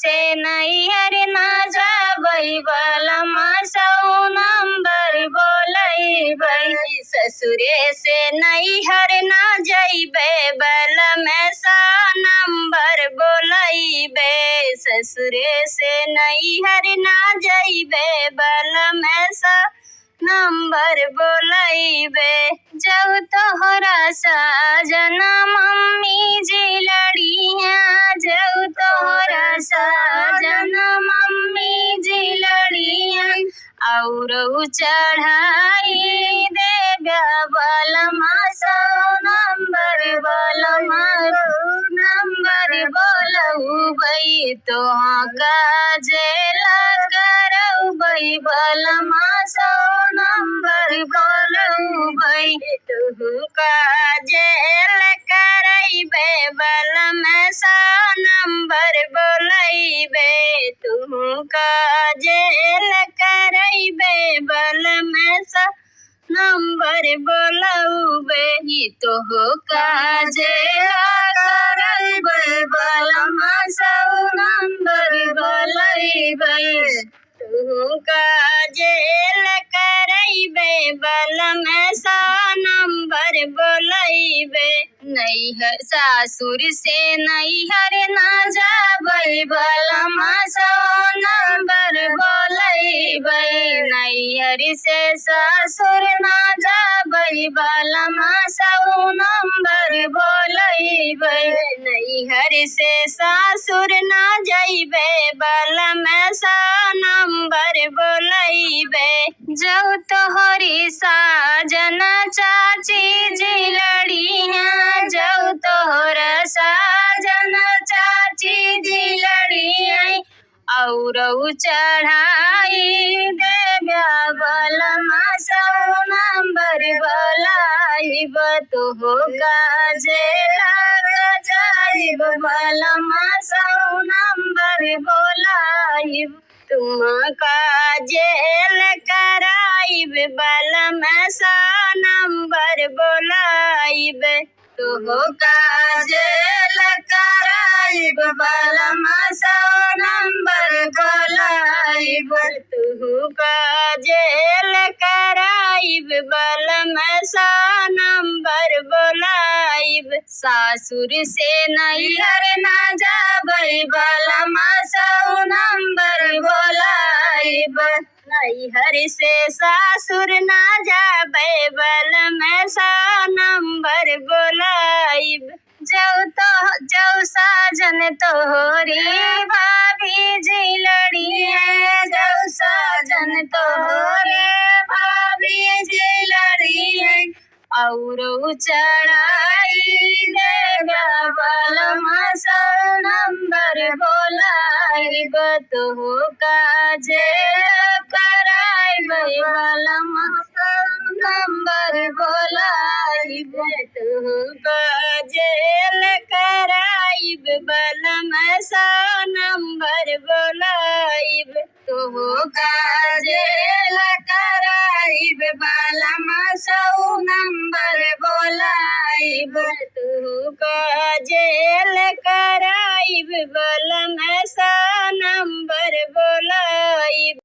से नैहर ना जाबै बलमा सौ नंबर बोलैबै। ससुरे से नैहर ना जैबै बलमा सौ नंबर बोलैबै। ससुरे से नैहर ना जैबै बलमा सौ नंबर बोलैबै। जब तोहरा साजना मम्मी जी लड़िया, जब तोहरा साजना मम्मी जी लड़िया, और चढ़ाई देगा बलमा सौ नंबर बलमा नंबर बोलबै। तोहाँ काजेला करबै बलमा सौ नंबर बोलबै। तू काजेल करैबे बलमा सौ नंबर बोलैबे। तू काजेल करैबे बलमा सौ नंबर बोलबै। तोह काजेल करैबे बलमा सौ नंबर बोलबै। तू काजेल करैबे बलमा सौ नंबर बोलैबै। नैहर सासुर से नैहर ना जाबै बलमा सौ नंबर बोलैबै। नैहर से सासुर ना जाबै बलमा सौ नंबर बोलैबै। नैहर से सासुर ना जैबै बलमा सौ नंबर बोलैबै। जब तोहरी साजन चाची जी लड़िया, जब तोहरा साजन चाची जी लड़िया, और चढ़ाई देगा बलमा सौ नंबर बोलैब। तोह काजेला जाइब बलमा सौ नंबर बोलैब। तुम काजेल कराइब बलमा सौ नंबर बोलैब। तोह काजेल कराइब बलमा सौ नंबर बोलैब। तू काजेल कराइब बलमा सौ नंबर बोलैब। सासुर से नैहर ना जाबै बलमा सौ नंबर बोलैब। नैहर से सासुर ना जाबै बलमा सौ नंबर बोलैब। जौ साजन तोहरी भाभी जी लड़िया, जौ साजन तोहरे भाभी जी लड़िया, और चढ़ाई देगा बलमा सौ नंबर बोलैब। तोह काजेल कराइबै बलमा सौ नंबर बोलैब। तोह काजेल कराइब बलमा सौ नंबर बोलैब। तोह काजेल कराइब बलमा सौ नंबर बोलैब। तोह काजेल कराइब बलमा सौ नंबर बोलैब।